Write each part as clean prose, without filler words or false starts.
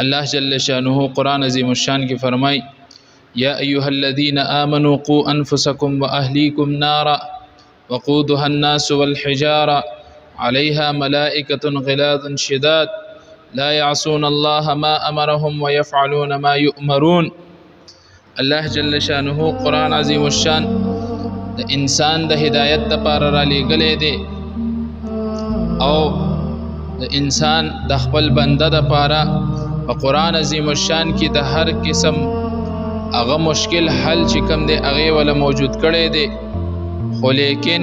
الله جل شانه قرآن عظیم الشان کی فرمائی یا ایها الذین آمنوا قوا انفسکم واهلیکم نارا وقودها الناس والحجارة عليها ملائكة غلاظ شداد لا يعصون الله ما أمرهم ويفعلون ما يؤمرون. الله جل شانه قرآن عظیم الشان د انسان د هدایت لپاره را لېږلی دی او د انسان د خپل بنده لپاره په قرآن عظیم الشان کې د هر قسم هغه مشکل حل چې کوم دی هغې ولا موجود کړی دی. خو لیکن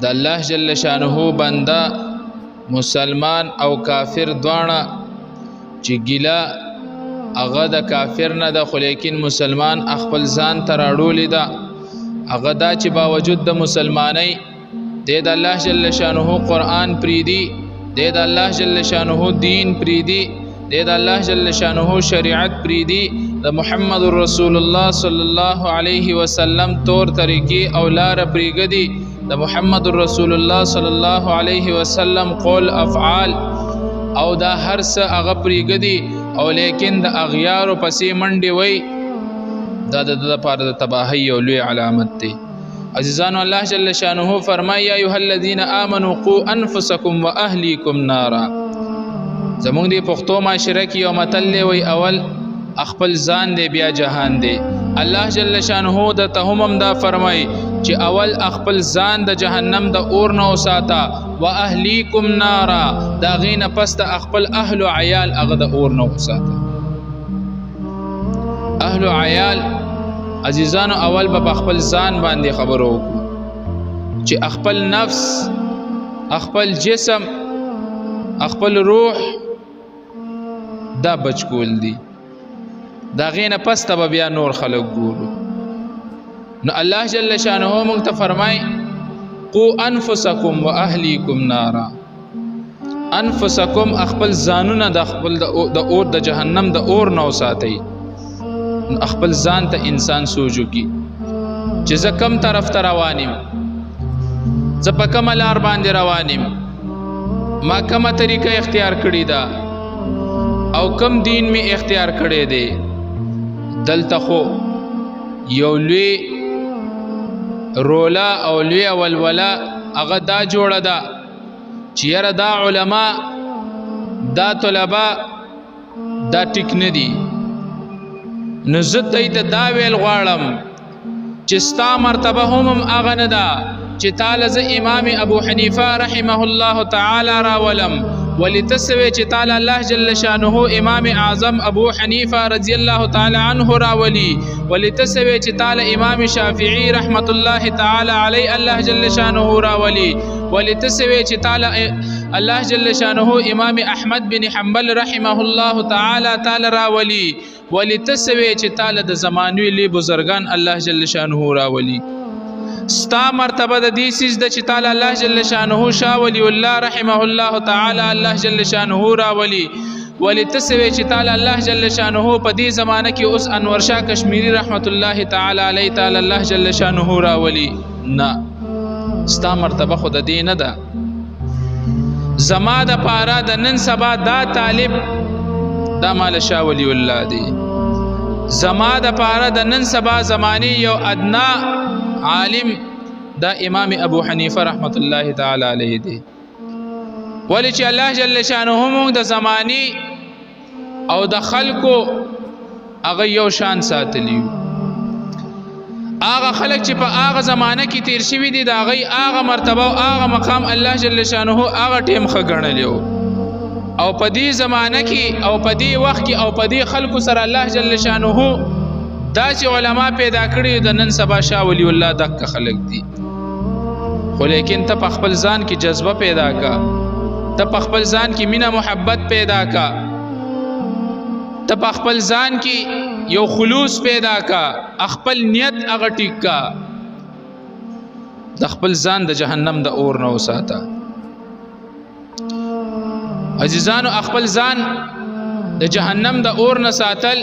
د الله جل شانه بنده مسلمان او کافر دواړه چې ګیله هغه د کافر نه ده خو لیکن مسلمان خپل ځان ته راړولې ده هغه دا چې باوجود د مسلمانۍ دی د الله جل شانه قرآن پریدي دی د الله جل شانه دین پریدي دی د الله جل شانه شریعت پریدي د محمد رسول الله صلی الله علیه وسلم طور طریقې او لار پریږدي د محمد رسول الله صلی الله علیه وسلم قول افعال او دا هر څه هغه پریږدي او لیکن د اغیارو پسې منډې وای دا د لپاره د تباهی او لوی علامت دی. عزیزانو الله جل شانه فرمایي یا ایها الذین آمنوا قوا انفسکم واهلیکم نارا. زمونږ دی پښتو معاشره کې یو متل وای اول خپل ځان دی بیا جهان دی. الله جل شانه د تهمم دا فرمای چې اول خپل ځان د جهنم د اور نه وساته واهلیکم نارا دا غینه پس د خپل اهل او عیال هغه د اور نه وساته. اهل او عیال عزیزانو اول به خپل ځان باندې خبرو وکړو چې خپل نفس خپل جسم خپل روح دا بچ کول دي دا غینه پس ته بیا نور خلق ګورو. نو الله جل شانه مونږ ته فرمای قوا انفسکم واهلیکم نارا. انفسکم خپل ځانونه د خپل د اور د جهنم د اور نه وساتئ. خپل ځان ته انسان سوچو کی چې زه کم طرف ته روانم زه په کومه لار باندې روانم ما کومه طریقه اختیار کړې ده او کم دین می اختیار کړی دی. دلته خو یو لوی رولا او لوی ولولا هغه دا جوړه ده چې یاره دا علما دا طلبا دا ټیک نه دي. نو زه دوی ته دا ویل غواړم چې ستا مرتبه هم هغه نه ده چې تاله زه امام ابو حنیفه رحمه الله تعالی راولم ولتسوي چې تعالی الله جل شانه امام اعظم ابو حنیفه رضی الله تعالی عنه راولي ولتسوي چې تعالی امام شافعی رحمت الله تعالی علی الله جل شانه راولي ولتسوي چې تعالی الله جل شانه امام احمد بن حنبل رحمه الله تعالی راولي ولتسوي چې تعالی د زمانوي لی بزرگان الله جل شانه راولي. ستا مرتبه د دې سیز د چې تعالی الله جل شانه شاه ولی الله رحمه الله تعالی الله جل شانه راولي ولتسوي چې تعالی الله جل شانه په دې زمانه کې اوس انور شاه کشمیری رحمت الله تعالی علی تعالی الله جل شانه راولي. نه ستا مرتبه خود دې نه ده. زما د پاره د نن سبا دا طالب دا مال شاه ولی الله دی. زما د پاره د نن سبا زمانی یو ادنا عالم دا امام ابو حنیفه رحمت الله تعالی علیه دی. ولی چې الله جل شانه موږ د زمانی او د خلقو هغه یو شان ساتلی. هغه خلق چې په هغه زمانه کې تیر شوي دي د هغې هغه مرتبه او هغه مقام الله جل شانه هغه ټیم ښه ګڼلی او په دې زمانه کې او په دې وخت کې او په دې خلقو سره الله جل شانه دا چې علما پیدا کړي د نن سبا شاه ولی الله دغه خلق دي. خو لیکن ته په خپل ځان کې جذبه پیدا کا ته په خپل ځان کې مینه محبت پیدا کا ته په خپل ځان کې یو خلوص پیدا کا خپل نیت هغه ټیک کا د خپل ځان د جهنم د اور نه وساته. عزیزانو خپل ځان د جهنم د اور نه ساتل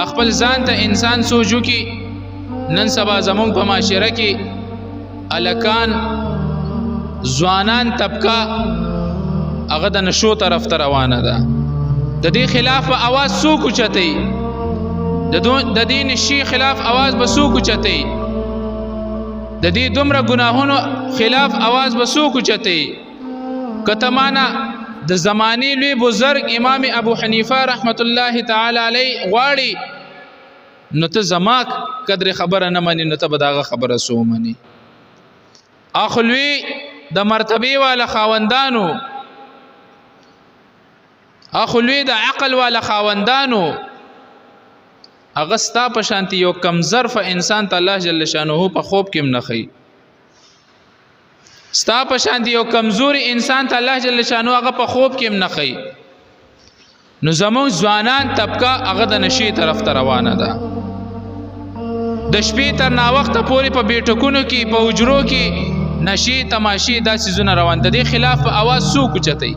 خپل ځان ته انسان سوچو کی نن سبا زمونږ په معاشره کې الکان ځوانان طبقه هغه د نشو طرف ته روانه ده. د دې خلاف आवाज څوک اوچتای د دې نشي خلاف आवाज به څوک اوچتای د دې دومره ګناهونو خلاف आवाज به څوک اوچتای کته معنا د زماني لوی بزرگ امام ابو حنیفه رحمت الله تعالی علی غواړي نو ته زما قدر خبره نه منې نو ته به داغه خبره سو منې اخلوی د مرتبه والا خاوندانو اخلوی د عقل والا خاوندانو اغستا په شانتی یو کم ظرف انسان ته الله جل شانه په خوب کې منخي ستا په شانتی یو کمزوري انسان ته الله جل شانه هغه په خوب کې منخي نو زمو ځوانان طبقه هغه د نشي طرف ته روانه ده د شپې تر نا وخت پورې په بیٹکونو کې په حجرو کې نشي تماشي داسې زونه روان د دې خلاف आवाज څوک چتای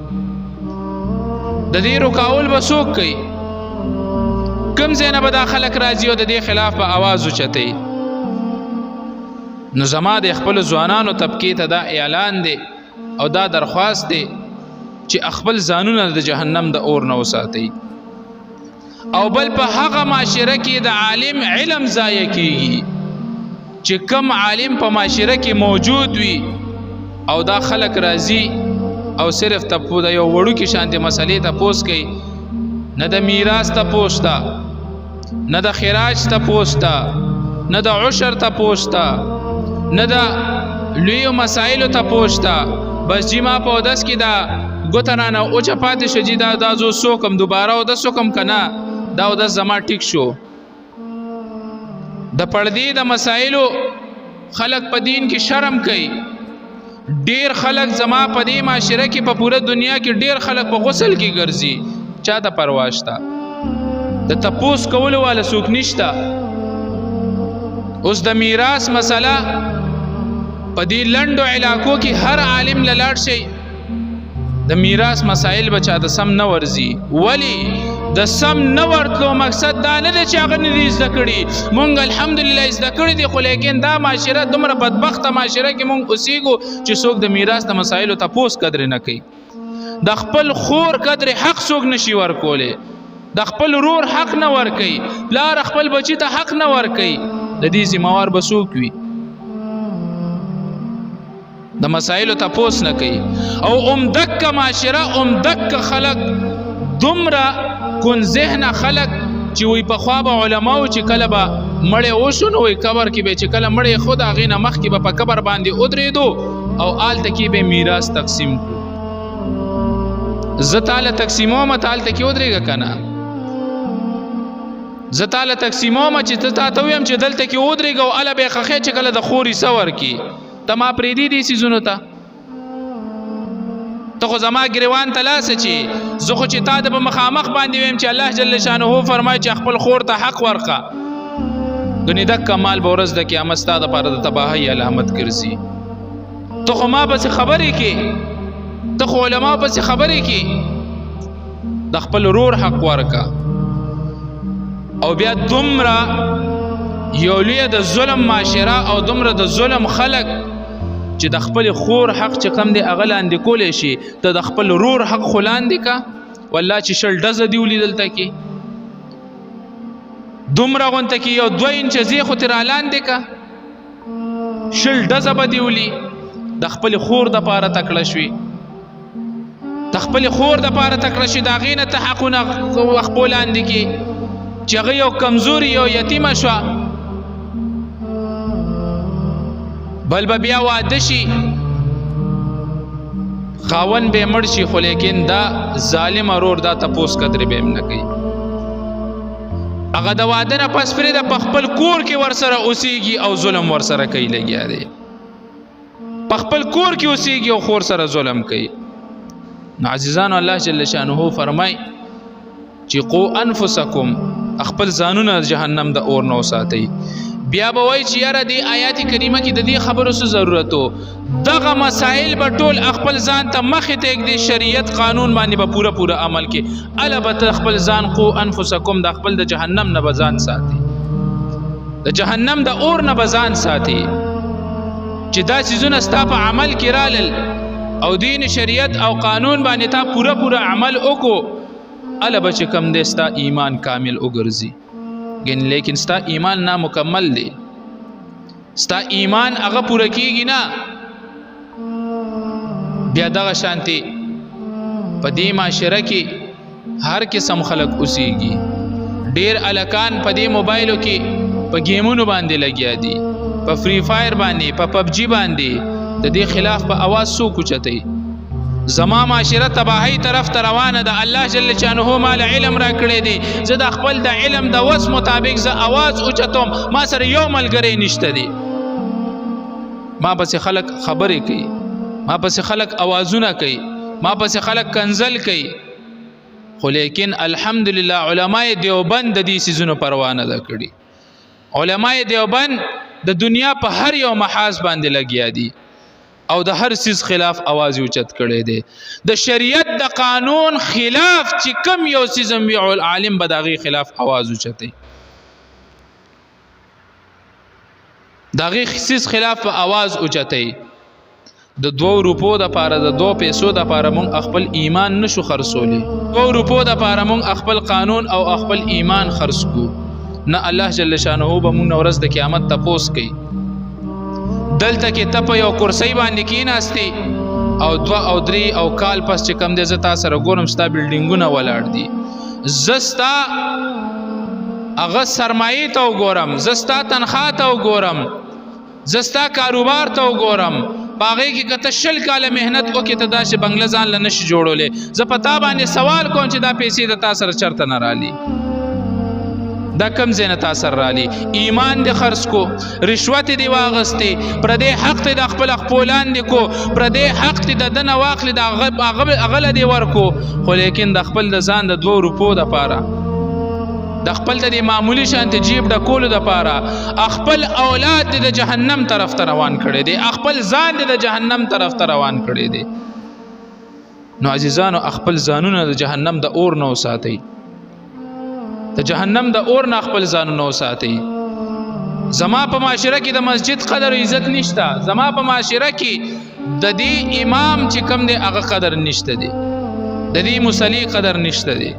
د دې رکاول به څوک کوي کم زینب د خلک راځي او د دې خلاف आवाज چتای نو زما د خپل ځوانانو طبقه ته دا اعلان دی او دا درخواست دی چې خپل ځانونه د جهنم د اور نه وساتي او بل په هغه معاشره کې د عالم علم ضایع کیږي چې کم عالم په معاشره کې موجود وي او دا خلک راځي او صرف تپو د یو وړو کې شانتي مسلې ته پوس کوي نه د میراث ته پوستا نه د خراج ته پوستا نه د عشر ته پوستا نه د لوی مسائل ته پوستا بس جما په داس کې دا ګوتنانه او چپاتې شجی دا زو سوکم دوباره او د سوکم کنا دا د زما ټیک شو د پردی د مسائلو خلق په دین کې شرم کوي ډیر خلق زما په دې معاشره کې په پوره دنیا کې ډیر خلق په غسل کې ګرځي چا د پرواشتا د تپوس کولو والا څوک نشتا اوس د میراث مسله په دې لندو علاقو کې هر عالم لاړ شي د میراث مسائل بچا د سم نه ورزي ولی د سم نه ورتلو مقصد دا نه دی چې هغه نه زده کړي مونږ الحمدلله زده کړي دي خو لیکن دا معاشره دومره بدبخته معاشره کې مونږ اوسېږو چې څوک د میراث د مسایلو تپوس قدر نه کوي د خپل خور قدر حق څوک نشي ورکولی د خپل رور حق نه ورکوي پلار خپل بچی ته حق نه ورکوي د دې ذمہوار به څوک وي د مسایلو تپوس نه کوي او دک معاشره دک خلق دومره کون ذهن خلق چې وي په خوا به علماو چې کله به مړی وشو نو وي قبر کې به چې کله مړی خود هغې نه مخکې به په قبر باندې ودرېدو او آلته کې به میراث تقسیم کړو زه تاله تقسیمومه ته هلته کې ودرېږه که نه زه تاله تقسیمومه چې ته تاته ویم چې دلته کې ودرېږه او هله به یې خښې چې کله د خوري څه ورکي ته ما پرېږدي دې څیزونو ته ته خو زما ګریوان ته لاسه چې زه خو چې تا د په مخامخ باندې ویم چې الله جل شانه فرمایي چې خپل خور ته حق ورکړه دنیا دک مال به ورځ د قیامت ستا دپاره د تباهۍ علامت ګرځي ته خو ما پسې خبرې کې ته خو علما پسې خبرې کې د خپل رور حق ورکړه او بیا دومره یو لویه د ظلم معاشره او دومره د ظلم خلق چې د خپل خور حق چې کم دی هغه لاندې کولی شي ته د خپل رور حق خو لاندې کا والله چې شل ډزه دي ولیدلته کې دومره غونته کې یو 2 انچه ځای خو ترې رالاندې کا شل ډزه به دي ولي د خپل خور دپاره تکړه شوي د خپل خور دپاره تکړه شي د هغې نه ته حقونه خپو لاندې کې چې هغه یو کمزوري یو یتیمه شوه بل به بیا واده شي خاون به مړ شي خو لیکن دا ظالم ورور دا تپوس قدر به هم نه کوي هغه د واده نه پس پرېږده په خپل کور کې ورسره اوسېږي او ظلم ورسره کوي لګیا دی په خپل کور کې اوسېږي او خور سره ظلم کوي نو عزیزانو الله جل شانه فرمای چې قو انفسکم خپل ځانونه جهنم د اور نه وساتئ بیا به وایي چې یاره دې آیات کریمه کې د دې خبرو څه ضرورت و دغه مسائل به ټول خپل ځان ته مخې ته ږدي شریعت قانون باندې به پوره عمل کې اله به ته خپل ځان قو انفسکم د خپل د جهنم نه به ځان ساتي د جهنم د اور نه به ځان ساتي چې دا څیزونه ستا په عمل کې رالل او دین شریعت او قانون باندې تا پوره عمل وکړو الا بچ کم دې ستا ایمان کامل وګرځي ګین لیکن ستا ایمان نامکمل دی ستا ایمان هغه پوره کیږي نه بیا دغه شانتي په دې معاشره کې هر قسم خلق اوسېږي ډیر الکان په دې موبایلو کې په گیمونو باندې لګیا دي په فری فایر باندې په پبجی باندې د دې خلاف په आवाज سو کوچتای زما معاشره تباہی طرف ته روانه ده الله جل شانه مال علم را کړی دی زه د خپل د علم د وس مطابق زه आवाज اوچتم ما سره یو ملګری نشته دی ما پس خلق خبرې کوي ما پس خلق اوازونه کوي ما پس خلق کنزل کوي خو لیکن الحمدلله علماء دیوبند د دې سيزونو پروا نه کړي علماء دیوبند د دنیا په هر یو محاذ باندې لګیا دي او د هر سیز خلاف आवाज اوچت کړي دي د شریعت د قانون خلاف چې کم یو سیز عالم بداغي خلاف आवाज اوچتي داغي سیز خلاف आवाज اوچتي د 2 روپو د پاره د 2 پیسو د پاره مونږ خپل ایمان نشو خرڅولې 2 روپو د پاره مونږ خپل قانون او خپل ایمان خرڅ کو نه الله جل شانه به مونږ ورځ د قیامت تپوس کوي دلته کې تپ یو کرسی باندې کېناستي او 2 او 3 او کال پس چې کم دې زتا سره ګورم ستا بلډینګونه ولاړ دي زستا اغه سرمایه ته وګورم زستا تنخواه ته وګورم زستا کاروبار ته وګورم باغې کې کته شل کاله مهنت وکړه ته دا چې بنگله ځان لنش جوړولې ز پتا باندې سوال کوم چې دا پیسې د تاسو سره چرته نه رالي دا کم زینه تاثر رالی ایمان دی خرڅ کو رشوت دی واغسته پر دې حق ته د خپل خپلان دی کو پر دې حق ته د دنه واخل د اغل دی ورکو خو لیکن د خپل د ځان د 2 روپو د پاره د خپل د معمولی شانت جیب د کولو د پاره خپل اولاد د جهنم طرف ته روان کړي دي خپل ځان د جهنم طرف ته روان کړي دي نو عزیزانو خپل ځانونه د جهنم د اور نو ساتي د جهنم د اور نه خپل ځانونه نو ساتي زما په معاشره کې د مسجد قدر او عزت نشته زما په معاشره کې د دې امام چې کم دی هغه قدر نشته دی د دې مصلی قدر نشته دی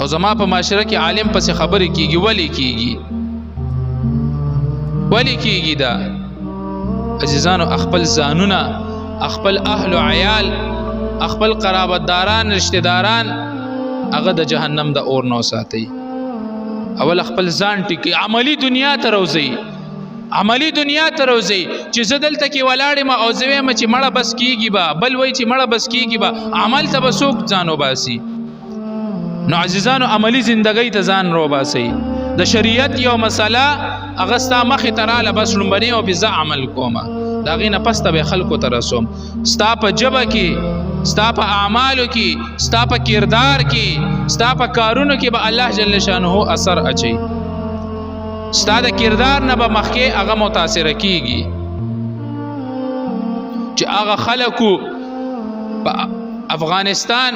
او زما په معاشره کې عالم پس خبرې کیږي ولی کیږي دا عزیزانو خپل ځانونه خپل اهل او عیال خپل قرابتداران رشتہ داران هغه د جهنم د اور نو ساتي اول خپل ځان ټکی عملی دنیا ته روزي چې زدل تکي ولاړې ما او زوی ما چې مړه بس کیږي با بل وای چې مړه بس کیږي با عمل ته بسوک ځانو باسي نو عزیزانو عملی زندګۍ ته ځان رو باسي د شریعت یو مسله هغه ستا مخې تراله بس لومبني او بزه عمل کومه دا غینه پسته به خلکو ته رسوم ستا په جبه کې ستا په اعمالو کې ستا په کردار کې ستا په کارونو کې به الله جل شانه اثر اچي ستا د کردار نه به مخکې هغه متاثر کیږي چې هغه خلکو په افغانستان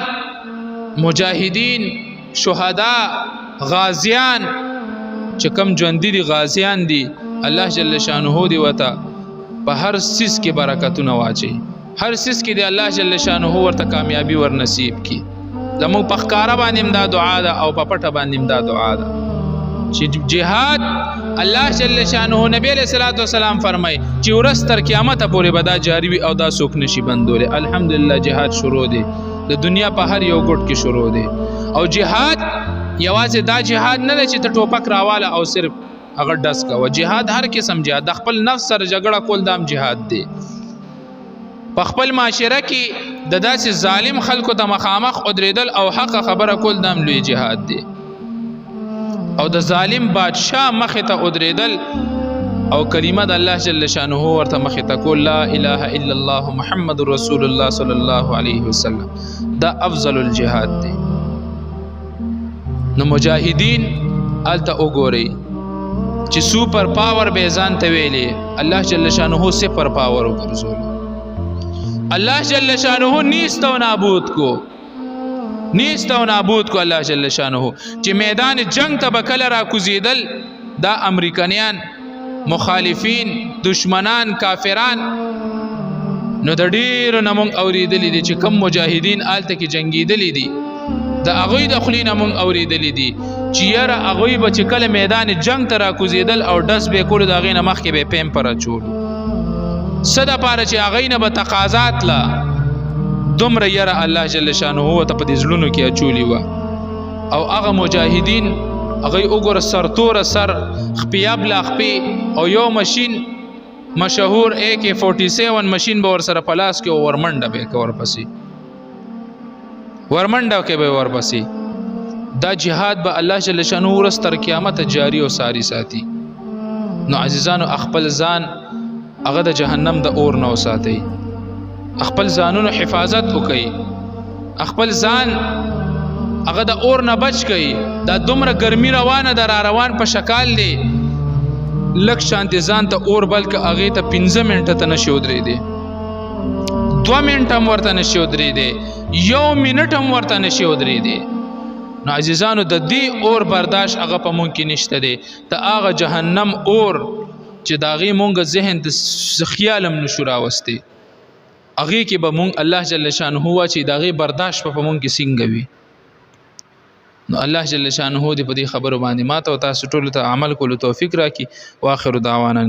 مجاهدین شهدا غازیان چې کم ژوندۍ دي غازیان دي الله جل شانه دی وته په هر سیس کې برکتونه واچي هر سیس کې دی الله جل شانه ورته کامیابی ور نصیب کی زمو په ښکارا باندې امداد دعا ده او په پټه باندې امداد دعا ده چې جهاد الله جل شانه نبی علیہ الصلوۃ والسلام فرمای چې ورځ تر قیامت پورې بدا جاری وي او دا څوک نشي بندول الحمدلله جهاد شروع دی د دنیا په هر یو ګټ کې شروع دی او جهاد یوازې دا جهاد نه دی چې ته ټوپک راواله او صرف اگر دس کا و جهاد هر قسم جهاد د خپل نفس سره جګړه کول دام جهاد دی په خپل معاشره کې د داسې ظالم خلکو ته مخامخ ودرېدل او حق خبره کول دام لوی جهاد دی او د ظالم بادشاہ مخ ته ودرېدل او کلمه د الله جل شانه ورته مخ ته کول لا اله الا الله محمد رسول الله صلی الله علیه وسلم دا افضل الجهاد دی نو مجاهدین الته وګورئ چې سوپر پاور به ځان ته ویلې الله جل شانه سپر پاور وګرځول الله جل شانه نیست او نابود کو الله جل شانه چې میدان جنگ ته بکل را کوزیدل دا امریکایان مخالفین دشمنان کافران نو د ډیرو نه مونږ اورېدلي دي چې کم مجاهدین آلته کې جنګېدلي دي د هغوی د خولې نه مونږ اورېدلي دي چې یاره هغوی به چې کله میدان جنگ ته راکوزېدل او ډس به یې کولو د هغې نه مخکې به یې پیم پر اچولو څه دپاره چې هغوی نه به تقاضا تله دومره یره الله جل شانه ورته په دې زړونو کې اچولي وه او هغه مجاهدین هغوی وګوره سرتوره سر خپې ابله خپې او یو مشین مشهور AK-47 مشین به ورسره په لاس کې او ورمنډه به یې که ورپسې ورمنډه کې به یې ورپسې دا جهاد به الله جل شانه ورځ تر قیامت جاری او ساری ساتي نو عزیزانو خپل ځان هغه د جهنم د اور نه وساتئ خپل ځانونو حفاظت وکئ خپل ځان هغه د اور نه بچ کړئ دا دومره ګرمي روانه ده را روان په شکال دی لږ شانتې ځان ته اور بلکې هغې ته 15 منټه ته نشي ودرېدی 2 منټه هم ورته نشي ودرېدی 1 منټ هم ورته نشي ودرېدی نو عزیزانو د دې اور برداشت هغه په مونږ کې نشته دی د هغه جهنم اور چې د هغې مونږ ذهن ته خیال هم نشو راوستی هغې کې به مونږ الله جل شانه چې د هغې برداشت په مونږ کې څنګه وي نو الله جل شانه دې په دې خبرو باندې ماته او تاسو ټولو ته عمل کولو توفیق راکړي واخر دعوانا